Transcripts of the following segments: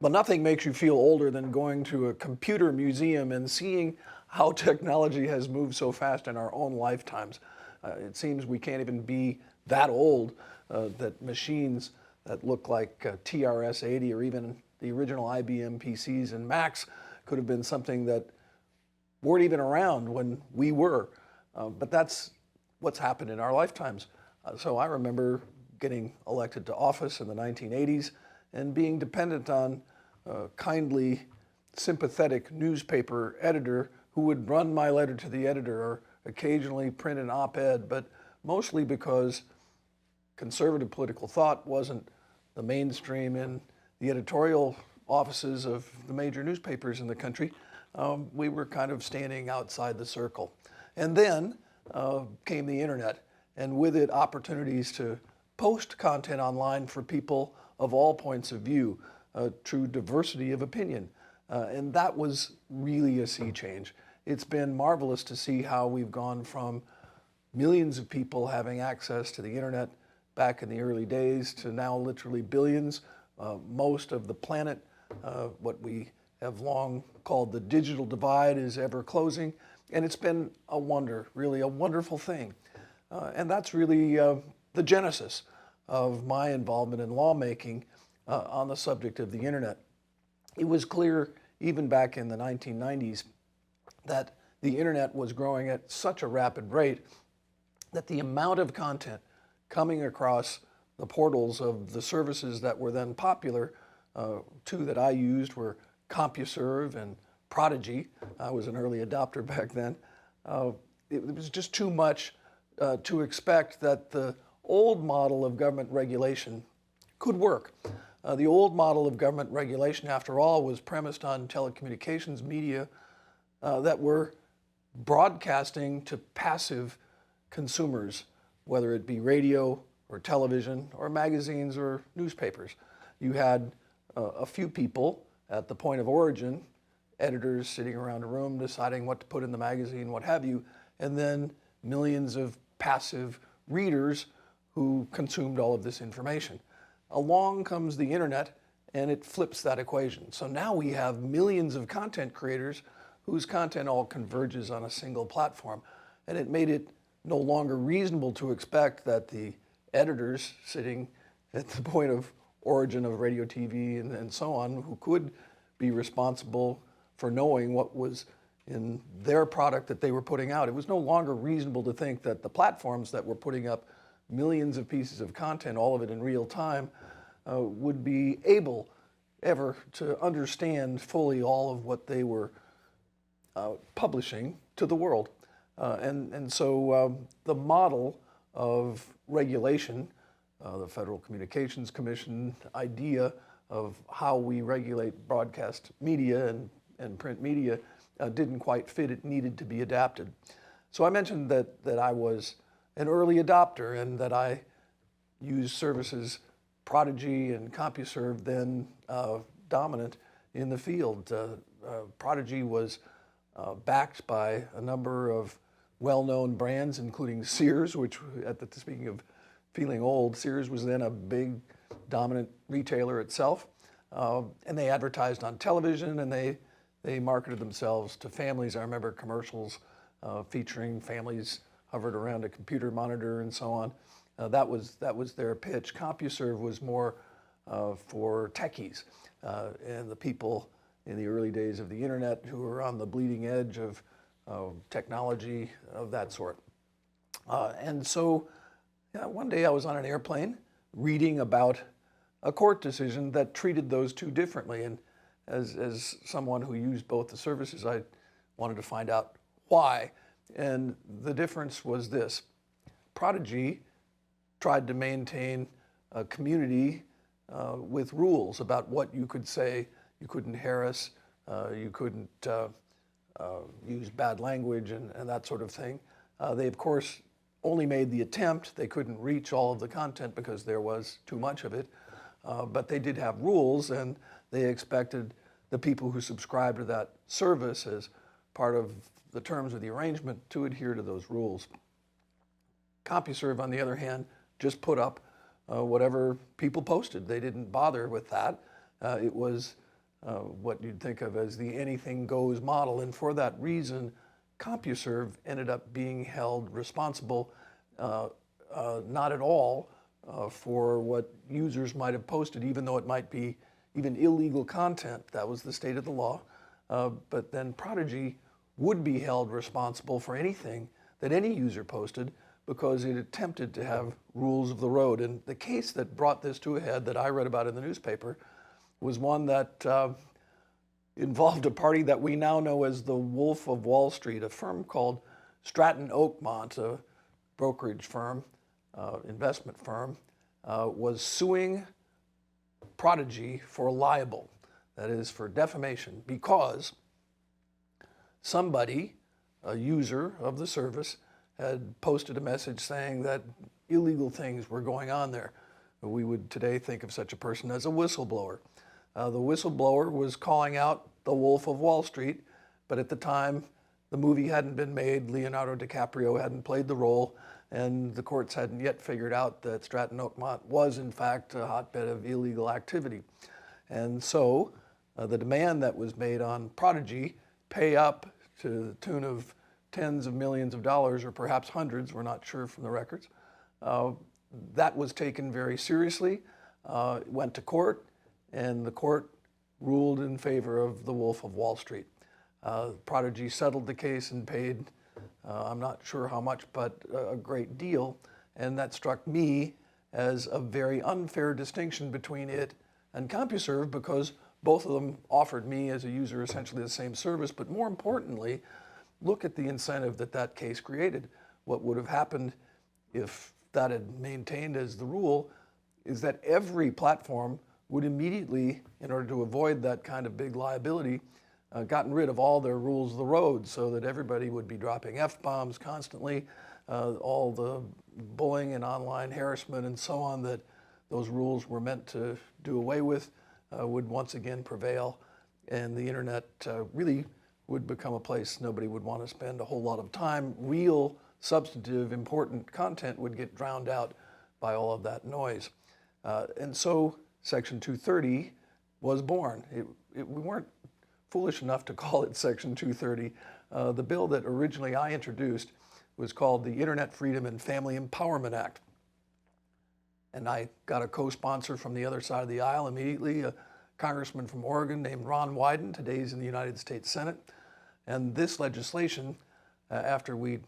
But nothing makes you feel older than going to a computer museum and seeing how technology has moved so fast in our own lifetimes. It seems we can't even be that old that machines that look like TRS-80 or even the original IBM PCs and Macs could have been something that weren't even around when we were. But that's what's happened in our lifetimes. So I remember getting elected to office in the 1980s and being dependent on a kindly, sympathetic newspaper editor who would run my letter to the editor or occasionally print an op-ed, but mostly because conservative political thought wasn't the mainstream in the editorial offices of the major newspapers in the country. We were kind of standing outside the circle. And then came the internet, and with it opportunities to post content online for people of all points of view, true diversity of opinion. And that was really a sea change. It's been marvelous to see how we've gone from millions of people having access to the internet back in the early days to now literally billions. Most of the planet, what we have long called the digital divide, is ever closing. And it's been a wonder, really a wonderful thing. And that's really the genesis of my involvement in lawmaking on the subject of the internet. It was clear even back in the 1990s that the internet was growing at such a rapid rate that the amount of content coming across the portals of the services that were then popular, two that I used were CompuServe and Prodigy. I was an early adopter back then. It was just too much to expect that the old model of government regulation could work. The old model of government regulation, after all, was premised on telecommunications media that were broadcasting to passive consumers, whether it be radio or television or magazines or newspapers. You had a few people at the point of origin, editors sitting around a room deciding what to put in the magazine, what have you, and then millions of passive readers who consumed all of this information. Along comes the internet and it flips that equation. So now we have millions of content creators whose content all converges on a single platform. And it made it no longer reasonable to expect that the editors sitting at the point of origin of radio, TV, and so on, who could be responsible for knowing what was in their product that they were putting out. It was no longer reasonable to think that the platforms that were putting up millions of pieces of content, all of it in real time, would be able ever to understand fully all of what they were publishing to the world. And so the model of regulation, the Federal Communications Commission idea of how we regulate broadcast media and print media didn't quite fit. It needed to be adapted. So I mentioned that I was an early adopter and that I used services Prodigy and CompuServe, then dominant in the field. Prodigy was backed by a number of well-known brands, including Sears, which, speaking of feeling old, Sears was then a big, dominant retailer itself. And they advertised on television, and they marketed themselves to families. I remember commercials featuring families hovered around a computer monitor and so on. That was their pitch. CompuServe was more for techies and the people in the early days of the internet who were on the bleeding edge of technology of that sort. And so one day I was on an airplane reading about a court decision that treated those two differently. And as someone who used both the services, I wanted to find out why. And the difference was this. Prodigy tried to maintain a community with rules about what you could say. You couldn't harass, you couldn't use bad language and that sort of thing. They, of course, only made the attempt. They couldn't reach all of the content because there was too much of it. But they did have rules, and they expected the people who subscribed to that service as part of the terms of the arrangement to adhere to those rules. CompuServe, on the other hand, just put up whatever people posted. They didn't bother with that. It was what you'd think of as the anything goes model. And for that reason, CompuServe ended up being held responsible, not at all for what users might have posted, even though it might be even illegal content. That was the state of the law. But then Prodigy would be held responsible for anything that any user posted because it attempted to have rules of the road. And the case that brought this to a head that I read about in the newspaper was one that involved a party that we now know as the Wolf of Wall Street, a firm called Stratton Oakmont, a brokerage firm, investment firm, was suing Prodigy for libel, that is for defamation, because somebody, a user of the service, had posted a message saying that illegal things were going on there. We would today think of such a person as a whistleblower. The whistleblower was calling out the Wolf of Wall Street, but at the time, the movie hadn't been made, Leonardo DiCaprio hadn't played the role, and the courts hadn't yet figured out that Stratton Oakmont was, in fact, a hotbed of illegal activity. And so the demand that was made on Prodigy pay up to the tune of tens of millions of dollars, or perhaps hundreds, we're not sure from the records. That was taken very seriously. It went to court, and the court ruled in favor of the Wolf of Wall Street. Prodigy settled the case and paid, I'm not sure how much, but a great deal. And that struck me as a very unfair distinction between it and CompuServe, because both of them offered me as a user essentially the same service. But more importantly, look at the incentive that that case created. What would have happened if that had maintained as the rule is that every platform would immediately, in order to avoid that kind of big liability, gotten rid of all their rules of the road, so that everybody would be dropping F-bombs constantly, all the bullying and online harassment and so on that those rules were meant to do away with would once again prevail, and the internet really would become a place nobody would want to spend a whole lot of time. Real, substantive, important content would get drowned out by all of that noise. And so Section 230 was born. We weren't foolish enough to call it Section 230. The bill that originally I introduced was called the Internet Freedom and Family Empowerment Act. And I got a co-sponsor from the other side of the aisle immediately, a congressman from Oregon named Ron Wyden. Today he's in the United States Senate. And this legislation, after we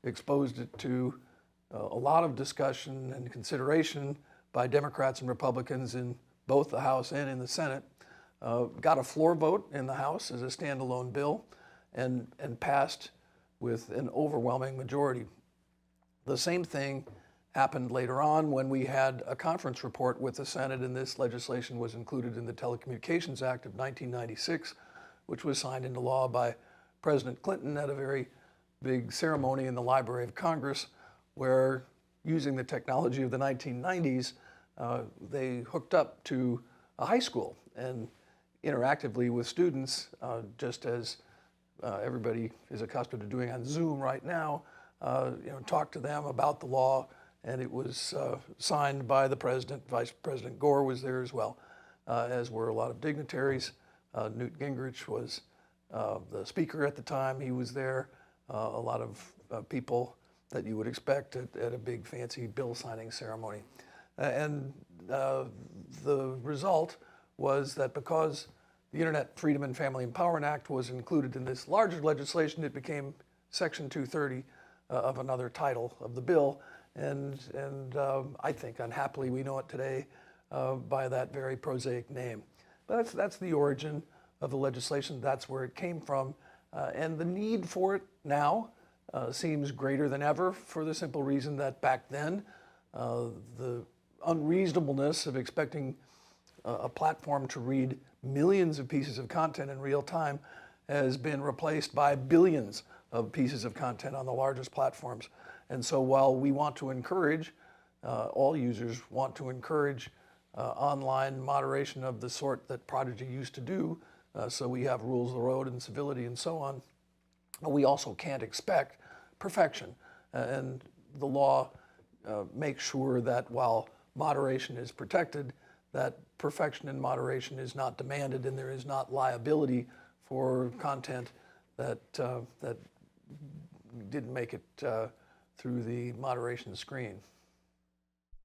exposed it to a lot of discussion and consideration by Democrats and Republicans in both the House and in the Senate, got a floor vote in the House as a standalone bill and passed with an overwhelming majority. The same thing happened later on when we had a conference report with the Senate, and this legislation was included in the Telecommunications Act of 1996, which was signed into law by President Clinton at a very big ceremony in the Library of Congress, where, using the technology of the 1990s, they hooked up to a high school and interactively with students, just as everybody is accustomed to doing on Zoom right now, talk to them about the law. And it was signed by the president. Vice President Gore was there as well, as were a lot of dignitaries. Newt Gingrich was the speaker at the time. He was there. A lot of people that you would expect at a big fancy bill signing ceremony. And the result was that because the Internet Freedom and Family Empowerment Act was included in this larger legislation, it became Section 230 of another title of the bill. And I think, unhappily, we know it today by that very prosaic name. But that's the origin of the legislation. That's where it came from. And the need for it now seems greater than ever, for the simple reason that back then, the unreasonableness of expecting a platform to read millions of pieces of content in real time has been replaced by billions of pieces of content on the largest platforms. And so while we want to encourage, all users want to encourage online moderation of the sort that Prodigy used to do, so we have rules of the road and civility and so on, we also can't expect perfection. And the law makes sure that while moderation is protected, that perfection and moderation is not demanded, and there is not liability for content that that didn't make it through the moderation screen.